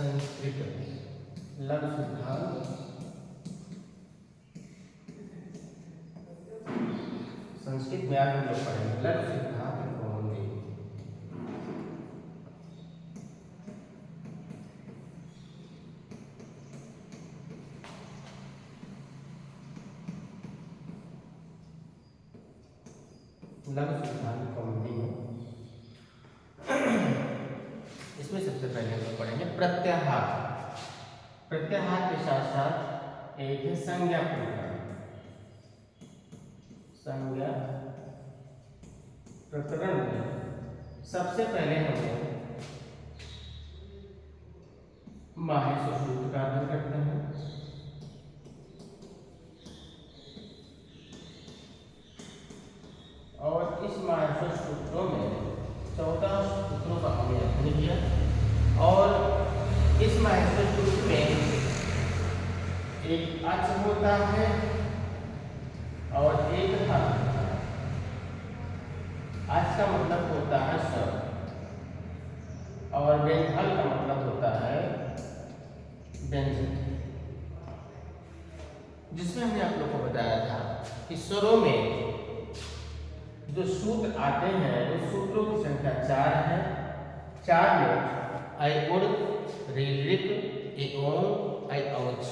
संस्कृत लघु सिद्धांत संस्कृत में आज हम लोग पढ़ेंगे लघु सिद्धांत कौमुदी। लघु सिद्धांत कौमुदी में इसमें सबसे पहले हम लोग पढ़ेंगे प्रत्याहार। प्रत्याहार के साथ साथ एक है संज्ञा प्रकरण। संज्ञा प्रकरण में सबसे पहले हम लोग माहेश्वर सूत्र का अध्ययन करते हैं। और इस माहेश्वर सूत्रों में 14 सूत्रों का हमने अध्ययन किया। और इस माहेश्वर सूत्र में एक अच होता है और एक हल। अच का मतलब होता है स्वर और हल का मतलब होता है व्यंजन। जिसमें हमने आप लोग को बताया था कि स्वरों में जो सूत्र आते हैं उस सूत्रों की संख्या 4 है। 4 में ऐ उड़, ऋ ऋक, ए ओं, ऐ औच,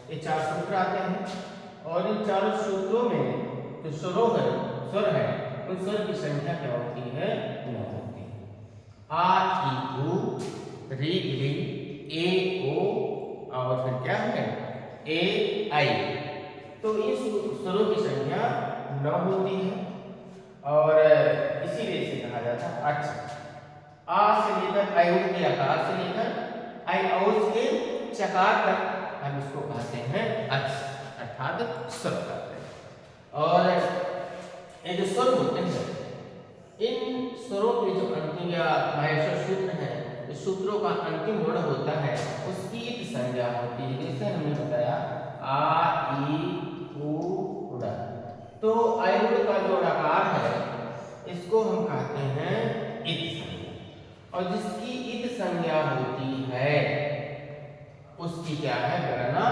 ये 4 सूत्र आते हैं। और इन चारों सूत्रों में जो स्वर है उन स्वर की संख्या क्या होती है? 9 होती है। आ, ई, उ, ऋ ऋ, ए ओ और फिर क्या है? ए आई। तो इस स्वरों की संख्या 9 होती है और इसीलिए इसे कहा जाता है अच। आ से लेकर आयुर के आकार से लेकर आई औच के चकार तक हम इसको कहते हैं अच, अर्थात स्वर कहते हैं। और ये जो स्वर होते हैं इन स्वरों के जो अंतिम या माहेश्वर सूत्र हैं, इस सूत्रों का अंतिम वर्ण होता है उसकी एक संज्ञा होती है। जैसे हमने बताया आ, ई, उ, उड़ा। तो आयुर का जो आकार है इसको हम कहते हैं इत संज्ञा। और जिसकी इत संज्ञा होती है उसकी क्या है? गणना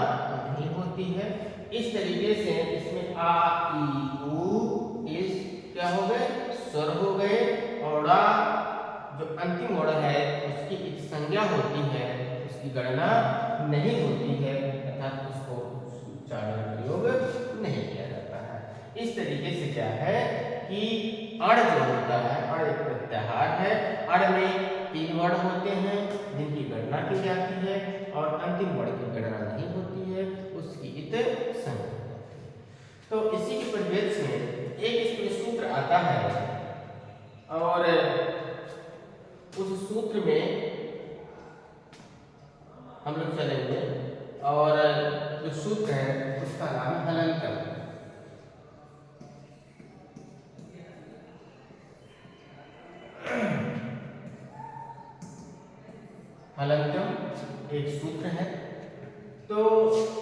नहीं होती है। इस तरीके से इसमें आ, ई, उ इस क्या हो गए? स्वर हो गए। और जो अंतिम वर्ण है उसकी इत संज्ञा होती है, उसकी गणना नहीं होती है, अर्थात उसको उच्चारण प्रयोग नहीं किया जाता है। इस तरीके से क्या है कि अण जो होता है, अण एक प्रत्याहार है। अण में 3 वर्ण होते हैं जिनकी गणना की जाती है और अंतिम वर्ण की गणना नहीं होती है, उसकी इत संज्ञा। तो इसी के परिप्रेक्ष्य में एक इसमें सूत्र आता है और उस सूत्र में हम लोग चलेंगे और जो सूत्र है उसका नाम है हलंतम। हलंतम एक सूत्र है। तो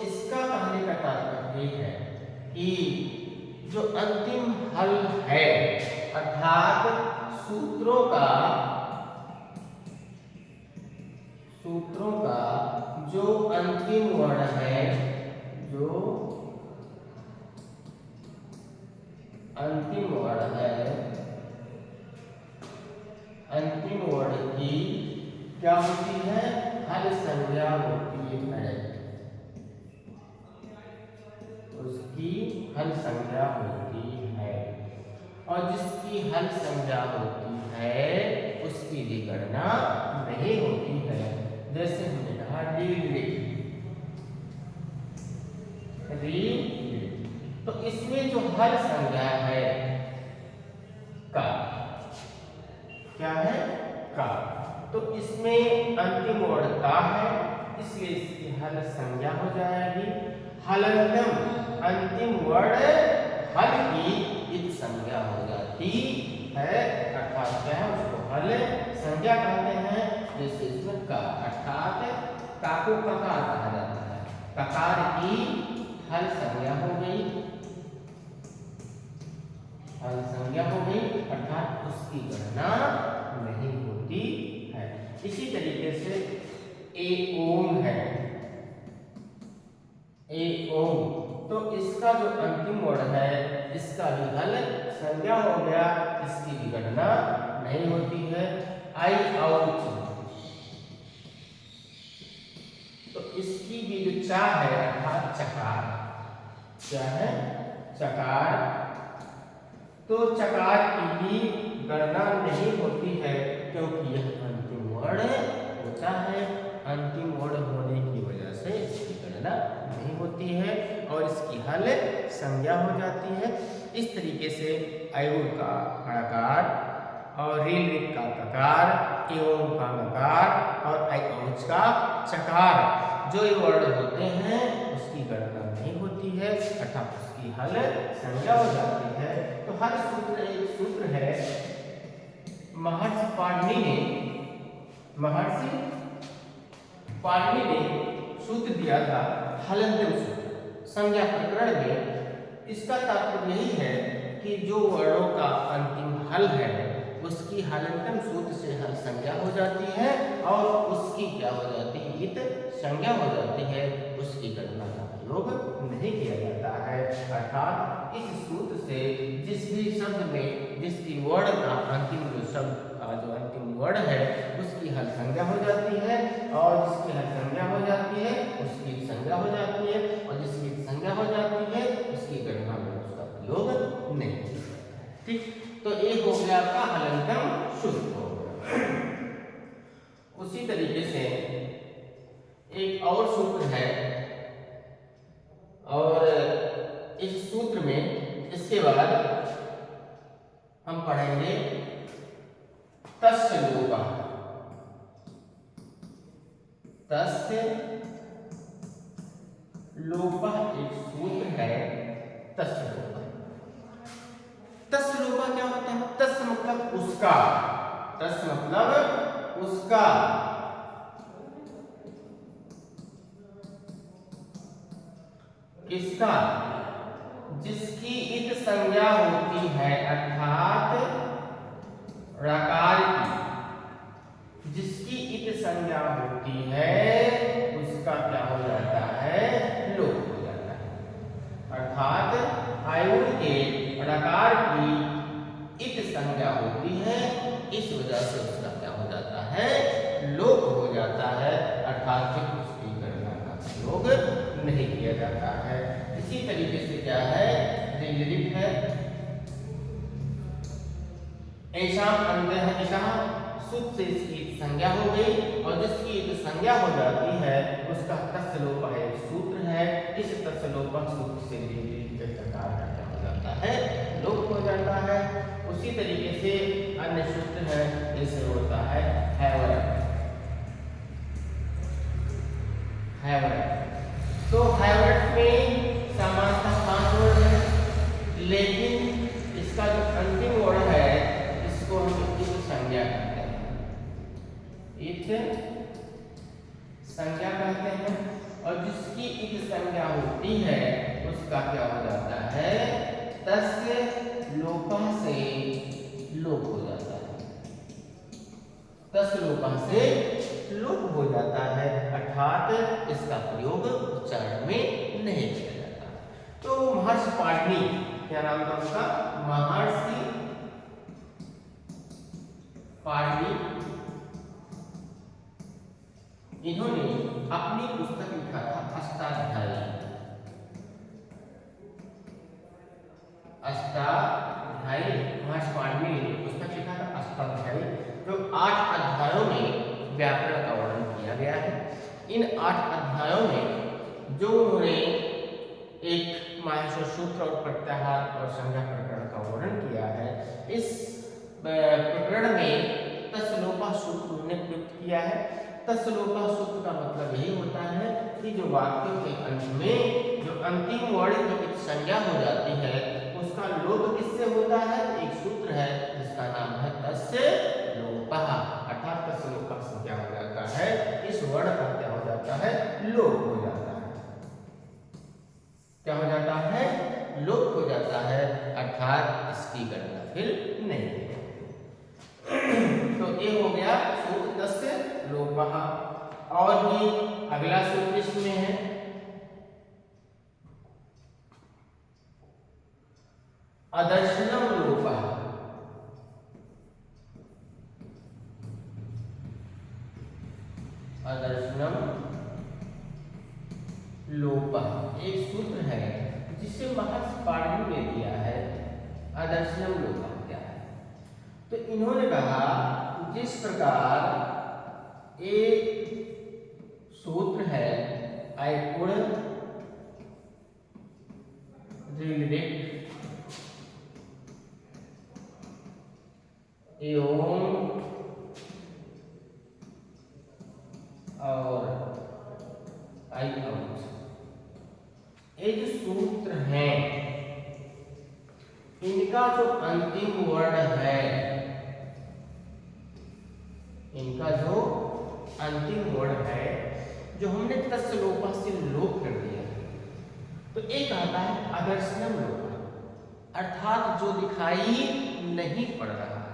इसका कहने का तात्पर्य ये है कि जो अंतिम हल है अर्थात सूत्रों का जो अंतिम वर्ण है, जो अंतिम वर्ण है, अंतिम वर्ण की क्या होती है? हल संज्ञा होती है। उसकी हल संज्ञा होती है। और जिसकी हल संज्ञा होती है उसकी भी गणना नहीं होती है। जैसे हमने कहा री री, तो इसमें जो हल संज्ञा है का, क्या है? का। तो इसमें अंतिम वर्ण का है, इसलिए इसकी हल संज्ञा हो जाएगी। हलंतम अंतिम वर्ण हल की इत संज्ञा हो जाती है, अर्थात क्या है? उसको हल संज्ञा कहते हैं। जैसे इसमें का, अर्थात का को ककार कहा जाता है। ककार की हल संज्ञा हो गई, हल संज्ञा हो गई अर्थात उसकी गणना नहीं होती है। इसी तरीके से ए ओम है, ए ओम, तो इसका जो अंतिम वर्ण है इसका भी हल संज्ञा हो गया, इसकी भी गणना नहीं होती है। आई आउच, तो इसकी भी जो चा है अर्थात चकार, क्या है चकार, तो चकार की भी गणना नहीं होती है क्योंकि यह अंतिम वर्ण होता है। अंतिम वर्ण होने की वजह से इसकी गणना नहीं होती है और इसकी हल संज्ञा हो जाती है। इस तरीके से अयुर का णकार और रील का ककार, एवं का नकार और अयौच का चकार, जो ये वर्ण होते हैं उसकी गणना नहीं होती है अर्थात उसकी हल संज्ञा हो जाती है। तो हर सूत्र एक सूत्र है। महर्षि पाणिनि ने सूत्र दिया था हलंतम सूत्र संज्ञा प्रकरण में। इसका तात्पर्य यही है कि जो वर्णों का अंतिम हल है उसकी हलंतम सूत्र से हल संज्ञा हो जाती है और उसकी क्या हो जाती है, इत संज्ञा हो जाती है, उसकी गणना का प्रयोग नहीं किया जाता है। अर्थात इस सूत्र से जिस भी शब्द में जिस भी वर्ण का अंतिम जो शब्द का जो अंतिम वर्ण है उसकी हल संज्ञा हो जाती है और जिसकी हल संज्ञा हो जाती है उसकी संज्ञा हो जाती है और जिसकी संज्ञा हो जाती है उसकी गणना में उसका प्रयोग नहीं किया जाता है। ठीक, तो एक हो गया आपका हलंतम सूत्र। उसी तरीके से एक और सूत्र है और इस सूत्र में इसके बाद हम पढ़ेंगे तस्य लोपः। तस्य लोपः एक सूत्र है, तस्य लोपः। तस्य लोपः क्या होता है? तस्य मतलब उसका, तस्य मतलब उसका, किसका? जिसकी इत संज्ञा होती है अर्थात ऋकार की, जिसकी इत संज्ञा होती है उसका क्या हो जाता है, लोप हो जाता है। अर्थात आयुर के ऋकार की इत संज्ञा होती है, इस वजह से उसका क्या हो जाता है, लोप हो जाता है, अर्थात उसकी गणना का प्रयोग नहीं किया जाता है। इसी तरीके से क्या है, रिलिट है, ऐसा अंदर है, कहा सुत से इसकी संज्ञा हो गई और जिसकी संज्ञा हो जाती है उसका तस्य लोपः एक सूत्र है। इस तस्य लोपः सूत्र से रिलिट प्रकार का क्या हो जाता है, लोप हो जाता है। उसी तरीके से अन्य सूत्र है, जैसे होता है हैवरट। तो हैवरट में सामान्यतः 5 वर्ण है, लेकिन इसका जो अंतिम वर्ण है इसको हम इत संज्ञा कहते हैं, इत संज्ञा कहते हैं और जिसकी इत संज्ञा होती है उसका क्या हो जाता है, तस्य लोपः से लोप हो जाता है, तस्य लोपः से लोप हो जाता है, अर्थात इसका प्रयोग उच्चारण में नहीं किया जाता। तो महर्षि पाणिनि, क्या नाम था उसका, महर्षि पाणिनि, इन्होंने अपनी पुस्तक लिखा था अष्टाध्यायी। महर्षि पाणिनि ने पुस्तक लिखा था अष्टाध्यायी, जो 8 अध्यायों में व्याकरण का वर्णन किया गया है। इन 8 अध्यायों में जो उन्होंने एक माहेश्वर सूत्र और प्रत्याहार और संज्ञा प्रकरण का वर्णन किया है, इस प्रकरण में तस्य लोपः सूत्र उन्होंने प्रयुक्त किया है। तस्य लोपः सूत्र का मतलब यही होता है कि जो वाक्यों के अंत में जो अंतिम वर्ण जो संज्ञा हो जाती है उसका लोप किससे होता है, एक सूत्र है जिसका नाम है तस्य लोपः, अर्थात तस्य लोपः से क्या हो जाता है, इस वर्ण का क्या हो जाता है, लोप हो जाता है, क्या हो जाता है, लोप हो जाता है, अर्थात इसकी गणना फिर नहीं होती। तो ये हो गया सूत्र तस्य लोपः। और भी अगला सूत्र इसमें है, अदर्शनम लोपः। अदर्शनम लोपः एक सूत्र है जिसे महर्षि पाणिनि ने दिया है। अदर्शनम लोपः क्या है? तो इन्होंने कहा जिस प्रकार एक सूत्र है I could relate एवं और आई आउट, ये जो सूत्र हैं इनका जो अंतिम वर्ण है, इनका जो अंतिम वर्ण है जो हमने तस्य लोपः से लोप कर दिया है, तो एक आता है अदर्शनम लोपः, अर्थात जो दिखाई नहीं पड़ रहा है,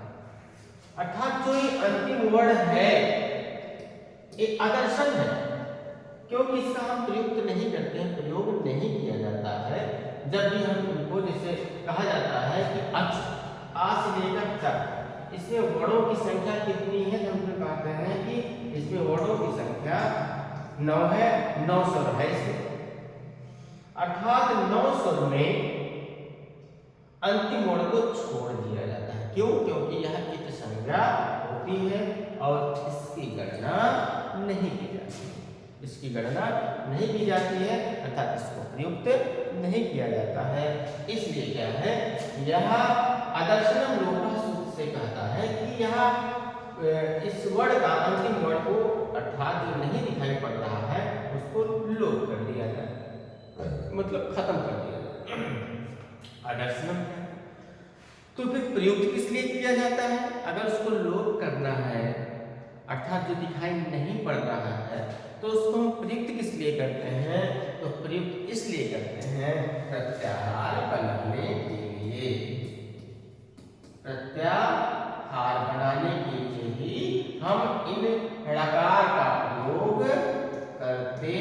अर्थात जो ये अंतिम वर्ण है ये अदर्शन है, क्योंकि इसका हम प्रयुक्त नहीं करते हैं, प्रयोग नहीं किया जाता है। जब भी हम इनको जैसे कहा जाता है कि अच, आ से लेकर च, इसमें वर्णों की संख्या कितनी है, तो हम तो कहते हैं कि इसमें वर्णों की संख्या 9 है, 9 स्वर है इसमें, अर्थात 9 स्वर में अंतिम वर्ण को छोड़ दिया जाता है। क्यों? क्योंकि यह इत संज्ञा होती है और इसकी गणना नहीं की जाती है, इसकी गणना नहीं की जाती है, अर्थात इसको प्रयुक्त नहीं किया जाता है। इसलिए क्या है, यह अदर्शनम लोपः सूत्र से कहता है कि यह इस वर्ण का अंतिम वर्ण को अर्थात जो नहीं दिखाई पड़ रहा है उसको लोप कर दिया जाए, मतलब खत्म कर दिया जाए। अदर्शनम तो फिर प्रयुक्त किस लिए किया जाता है? अगर उसको लोप करना है अर्थात जो दिखाई नहीं पड़ रहा है तो उसको हम प्रयुक्त किस लिए करते हैं? तो प्रयुक्त इसलिए करते हैं प्रत्याहार बनाने के लिए, प्रत्याहार बनाने के लिए ही हम इन ऋकार का प्रयोग करते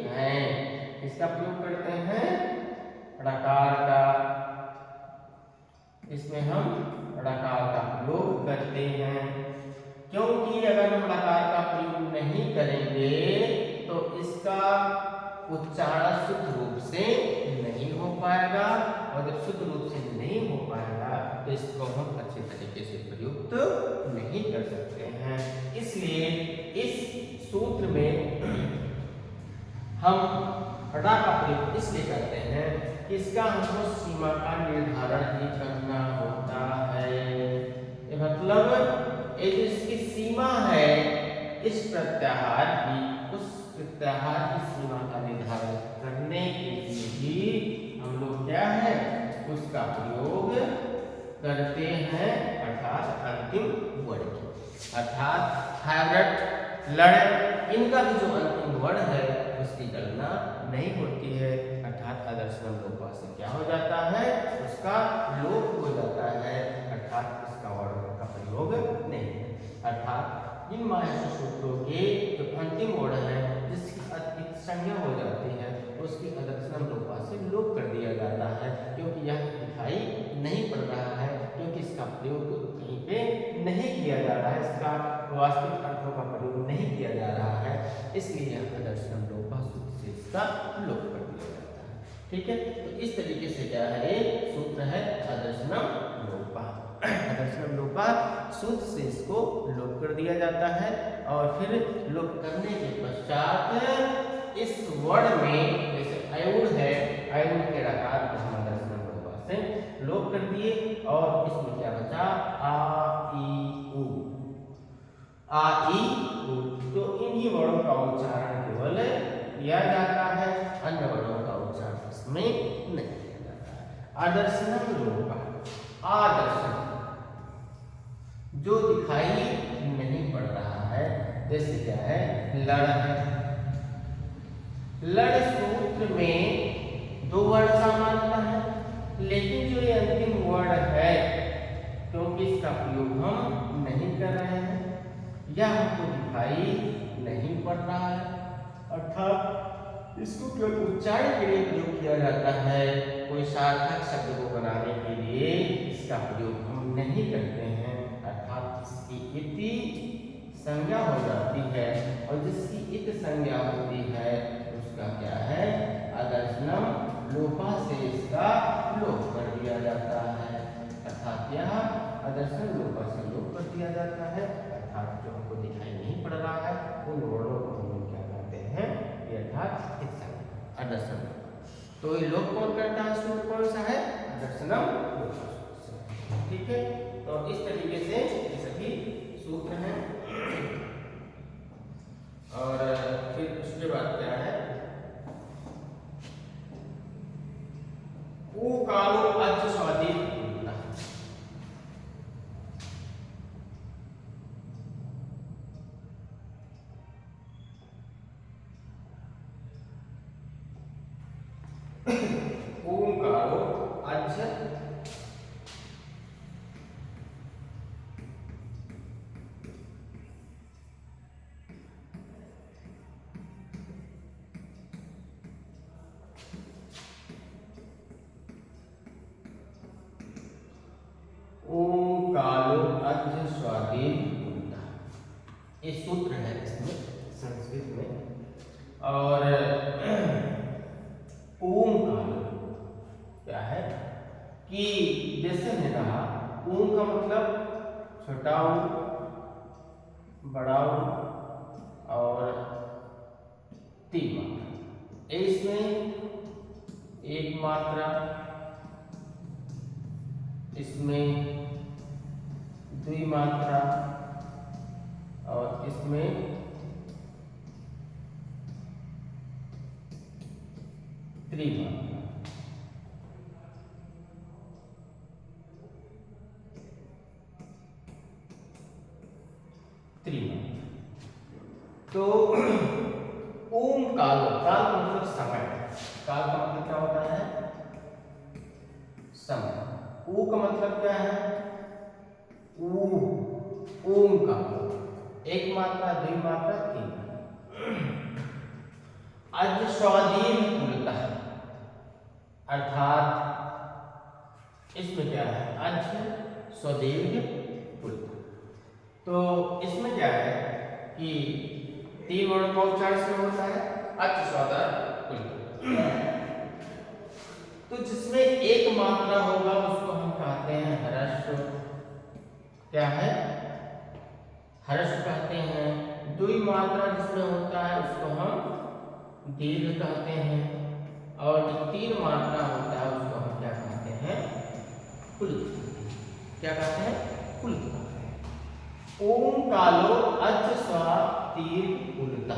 हैं। इसका प्रयोग करते हैं ऋकार का, इसमें हम ऋकार का प्रयोग करते हैं, क्योंकि अगर हम ऋकार का प्रयोग नहीं करेंगे तो इसका उच्चारण शुद्ध रूप से नहीं हो पाएगा, और जब शुद्ध रूप से नहीं हो पाएगा तो इसको हम अच्छे तरीके से प्रयुक्त नहीं कर सकते हैं। इसलिए इस सूत्र में हम ऋ का प्रयोग इसलिए करते हैं कि इसका हमको सीमा का निर्धारण ही करना होता है। ये मतलब ये जो इसकी सीमा है इस प्रत्याहार की, उस प्रत्याहार की सीमा का निर्धारण करने के लिए ही हम लोग क्या है उसका प्रयोग करते हैं, अर्थात अंतिम वर्ण की, अर्थात हैवरट, लड़, इनका भी जो अंतिम वर्ण है उसकी गणना नहीं होती है, अर्थात अदर्शनम लोपः से क्या हो जाता है, उसका लोप हो जाता है, अर्थात इसका वर्ण का प्रयोग नहीं है। अर्थात इन महर्षि सूत्रों के जो अंतिम वर्ण है जिसकी अधिक संज्ञा हो जाती है उसकी अदर्शनम लोपः से लोप कर दिया जाता है, क्योंकि यह दिखाई नहीं पड़ रहा है, क्योंकि इसका प्रयोग कहीं पे नहीं किया जा रहा है, इसका वास्तविक अर्थों का प्रयोग नहीं किया जा रहा है, इसलिए यह अदर्शनम लोपः सूत्र से इसका लोप कर दिया जाता है। ठीक है, तो इस तरीके से क्या है सूत्र है अदर्शनम लोपः। अदर्शनम लोपः सूत्र से इसको लोप कर दिया जाता है, और फिर लोप करने के पश्चात इस वर्ण में जैसे अयुड़ है, अयुड़ के ऋकार को हम अदर्शनम लोपः से लोप कर दिए, और इसमें क्या बचा आ ई उ, आ ई उ, तो इन्हीं वर्णों का उच्चारण केवल किया जाता है, अन्य वर्णों का उच्चारण इसमें नहीं किया जाता है। अदर्शनम लोपः, आदर्शन जो दिखाई नहीं पड़ रहा है, जैसे क्या है लड़ है, लड़ सूत्र में 2 वर्ण सामान्यता है, लेकिन जो ये अंतिम वर्ण है क्योंकि इसका प्रयोग हम नहीं कर रहे हैं, यह हमको दिखाई नहीं पड़ रहा है, अर्थात इसको केवल उच्चारण के लिए प्रयोग किया जाता है। कोई सार्थक शब्द को बनाने के लिए इसका प्रयोग हम नहीं करते हैं, अर्थात इसकी इति संज्ञा हो जाती है, और जिसकी इत संज्ञा होती है उसका क्या है, आदर्शनम लोपा से इसका लोप कर दिया जाता है, अर्थात यह आदर्शन लोपा से लोप कर दिया जाता है, अर्थात जो हमको दिखाई नहीं पड़ रहा है उन वर्णों को हम लोग क्या कहते हैं, ये अर्थात इत संज्ञा आदर्शन। तो ये लोप कौन करता है, सूत्र कौन सा है, आदर्शनम लोपा। ठीक है, तो इस तरीके से ये सभी सूत्र हैं। और फिर उसके बाद क्या है, ऊ कालो अज स्वादी ऊ कालो अज ये सूत्र है इसमें संस्कृत में। और ओम कालो क्या है कि जैसे मैंने कहा ओम का मतलब छोटा ओम, बड़ा ओम और तीन मात्रा। इसमें एक मात्रा, इसमें द्विमात्रा और इसमें त्रिमात्रा। तो ओम काल, काल का मतलब समय, काल का मतलब क्या होता है, समय। ऊ का मतलब क्या है, ओम का एक मात्रा, द्विमात्रा, तीन। अज स्वाधीन कुलता, अर्थात इसमें क्या है, अज स्वदीर्घ कुलता। तो इसमें क्या है कि तीन वर्ण का उच्चारण से होता है अच स्वादा कुलता। तो जिसमें एक मात्रा होगा उसको हम कहते हैं हर्ष, क्या है, हर्ष कहते हैं। द्विमात्रा जिसमें होता है उसको हम दीर्घ कहते हैं, और जो तीन मात्रा होता है उसको हम क्या कहते हैं, कुलित। क्या कहते हैं, कुलित। ओम कालो अच स्वा तीर कुलता,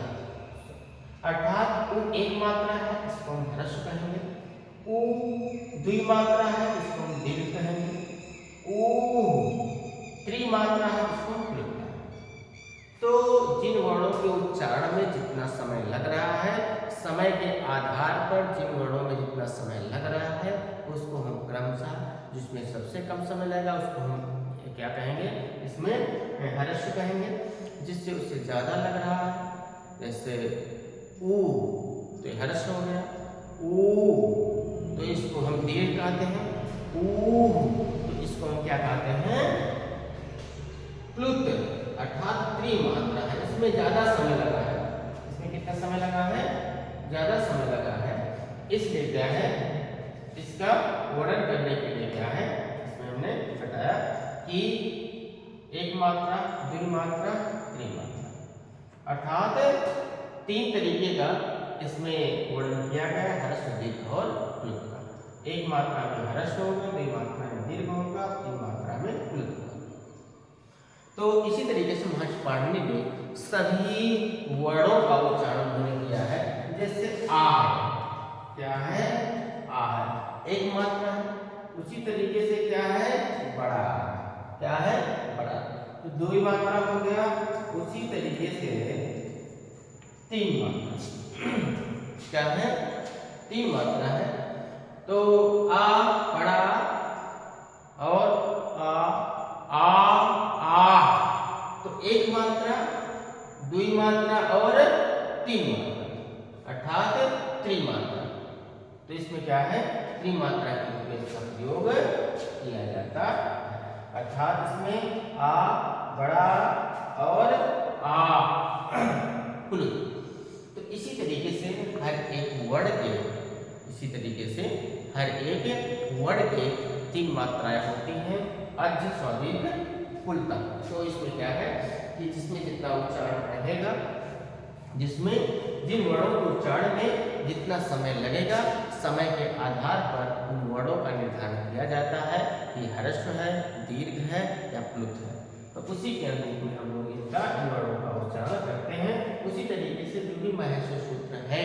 अर्थात ऊ एक मात्रा है इसको हम हर्ष कहेंगे, ऊ द्विमात्रा है इसको हम दीर्घ कहेंगे, ऊ त्रिमात्रा है इसको हम कुलित कहेंगे। तो जिन वर्णों के उच्चारण में जितना समय लग रहा है, समय के आधार पर जिन वर्णों में जितना समय लग रहा है उसको हम क्रमशः, जिसमें सबसे कम समय लगेगा उसको हम क्या कहेंगे, इसमें हर्ष कहेंगे। जिससे उससे ज्यादा लग रहा है, जैसे ऊ तो हर्ष हो गया, ऊ तो इसको हम दीर्घ कहते हैं, ऊ तो इसको हम क्या कहते हैं, प्लुत, अर्थात त्रिमात्रा है, इसमें ज्यादा समय लगा है। इसमें कितना समय लगा है, ज्यादा समय लगा है। इसलिए क्या है, इसका वर्णन करने के लिए क्या है, इसमें हमने बताया कि एक मात्रा, द्विमात्रा, त्रिमात्रा, अर्थात तीन तरीके का इसमें वर्णन किया गया है, हर्ष, दीर्घ और प्लुत का। एक मात्रा में हर्ष होगा, द्विमात्रा में दीर्घ होगा, तीन मात्रा में प्लुत होगा। तो इसी तरीके से महर्षि पाणिनि ने सभी वर्णों का उच्चारण उन्होंने किया है। जैसे आ है, क्या है, आ है, एक मात्रा है। उसी तरीके से क्या है, बड़ा, क्या है, बड़ा, तो दो मात्रा हो गया। उसी तरीके से तीन मात्रा, क्या है, तीन मात्रा है। तो आ बड़ा और आ तो एक मात्रा, द्वि मात्रा और तीन मात्रा, अर्थात त्रिमात्रा। तो इसमें क्या है, त्रिमात्रा के रूप में इसका प्रयोग किया जाता है। अर्थात इसमें आ बड़ा और आ प्लुत। तो इसी तरीके से हर एक वर्ण के, इसी तरीके से हर एक वर्ण के तीन मात्राएं होती हैं, अज स्वदीर्घ पुलता। तो इसमें क्या है कि जिसमें जितना उच्चारण रहेगा, जिसमें जिन वर्णों के उच्चारण में जितना समय लगेगा, समय के आधार पर उन वर्णों का निर्धारण किया जाता है कि ह्रस्व है, दीर्घ है या प्लुत है। तो उसी के अनुरूप में हम लोग इनका इन वर्णों का उच्चारण करते हैं। उसी तरीके से जो भी महेश्वर सूत्र है,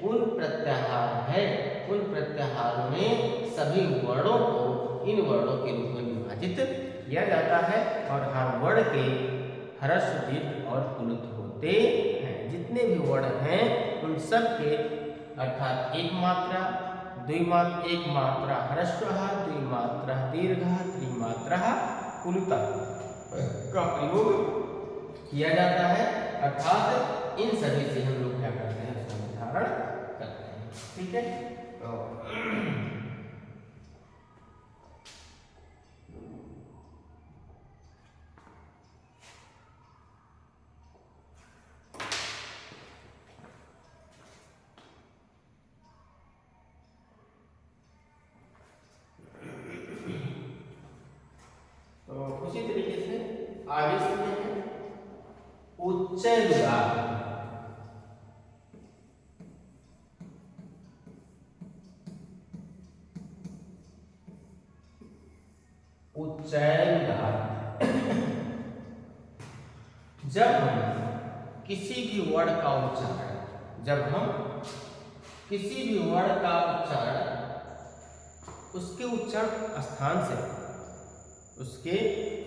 उन प्रत्याहार है, उन प्रत्याहारों में सभी वर्णों को इन वर्णों के रूप में विभाजित किया जाता है और हर वर्ण के ह्रस्व, दीर्घ और प्लुत होते हैं। जितने भी वर्ण हैं उन सब के अर्थात एक मात्रा, द्विमात्रा, एक मात्रा ह्रस्व, द्विमात्रा दीर्घ, त्रिमात्रा प्लुता का प्रयोग किया जाता है। अर्थात इन सभी से हम लोग क्या करते हैं, उसका निर्धारण करते हैं। ठीक है, तो उसी तरीके से आगे सुनते हैं उच्चैरुदार। उच्चैरुदार जब हम किसी भी वर्ण का उच्चारण, जब हम किसी भी वर्ण का उच्चारण उसके उच्चारण स्थान से, उसके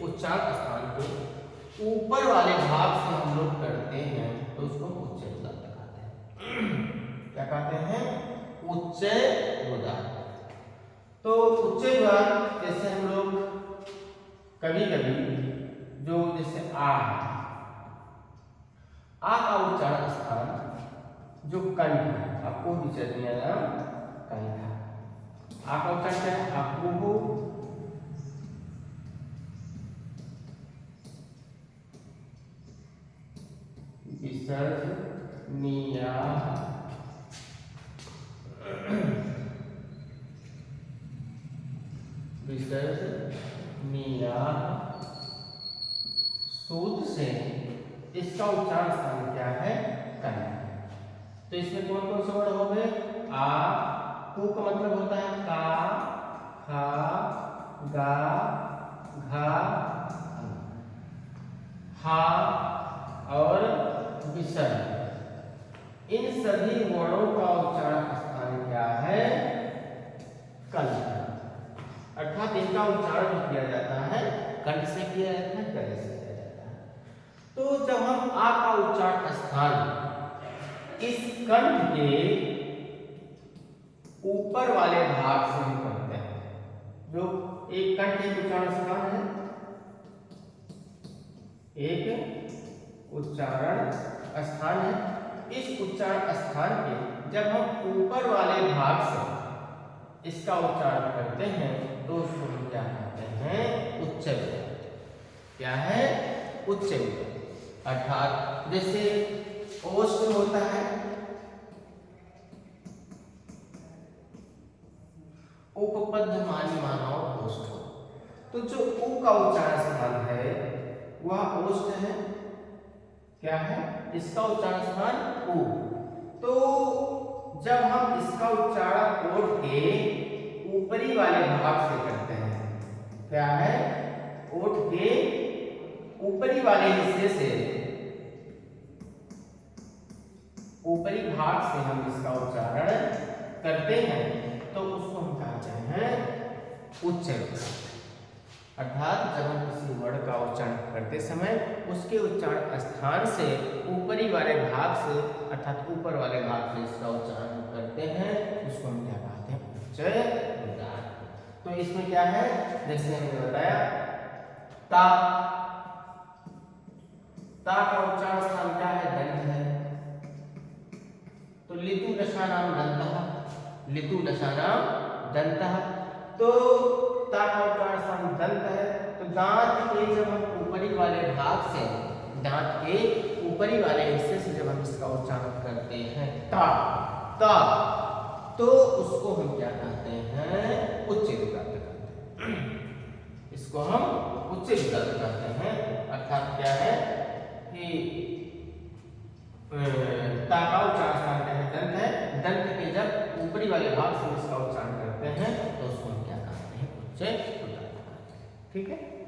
उच्चारण स्थान के ऊपर वाले भाग से हम लोग करते हैं तो उसको उच्चैरुदार कहते हैं। क्या कहते हैं, उच्चैरुदार। तो उच्चैरुदार जैसे हम लोग कभी कभी जो जैसे आ का उच्चारण स्थान जो कंठ है, आपको विचरणीय नाम कंठ है। आ का उच्चारण क्या है, आपको विसर्जनीया, विसर्जनीया सूत्र से इसका उच्चारण स्थान क्या है, कंठ। तो इसमें कौन कौन से वर्ण हो गए, आ, कु का मतलब होता है का, खा, गा, घा, हा और विसर्ग। इन सभी वर्णों का उच्चारण स्थान क्या है, कंठ। अर्थात इनका उच्चारण जो किया जाता है कंठ से किया जाता है, गले से किया जाता है। तो जब हम आ का उच्चारण स्थान इस कंठ के ऊपर वाले भाग से हम करते हैं, जो एक कंठ एक उच्चारण स्थान है, एक उच्चारण स्थान है। इस उच्चारण स्थान के जब हम ऊपर वाले भाग से इसका उच्चारण करते हैं तो उसको हम क्या कहते हैं, उच्चैरुदार। क्या है, उच्चैरुदार। अर्थात जैसे ओष्ठ होता है, उपपद्यमानी मानव ओष्ठ, तो जो उ का उच्चारण स्थान है वह ओष्ठ है। क्या है, इसका उच्चारण स्थान उ। तो जब हम इसका उच्चारण ओठ के ऊपरी वाले भाग से करते हैं, क्या है, ओठ के ऊपरी वाले हिस्से से, ऊपरी भाग से हम इसका उच्चारण करते हैं तो उसको हम कहते हैं उच्चैरुदार। अर्थात जब हम किसी वर्ण का उच्चारण करते समय उसके उच्चारण स्थान से ऊपरी वाले भाग से, अर्थात ऊपर वाले भाग से इसका उच्चारण करते हैं, उसको हम क्या कहते हैं, उच्चैरुदार। तो इसमें क्या है, जैसे हमने बताया ता, ता का उच्चारण स्थान क्या है? दंत है। तो लितु लशानाम दंतः, लितु लशानाम दंतः। तो ता का उच्चारण स्थान दंत है। तो दांत के जब हम ऊपरी वाले भाग से, दांत के ऊपरी वाले हिस्से से जब हम इसका उच्चारण करते हैं ता, ता, तो उसको हम क्या कहते हैं? उच्च रुदात कहते हैं। इसको हम उच्च रुदात कहते हैं। अर्थात क्या है कि ता का उच्चारण स्थान क्या है? दंत है। दंत के जब ऊपरी वाले भाग से इसका उच्चारण करते हैं तो उसको हम क्या कहते हैं? उच्च रुदात कहते हैं। ठीक है।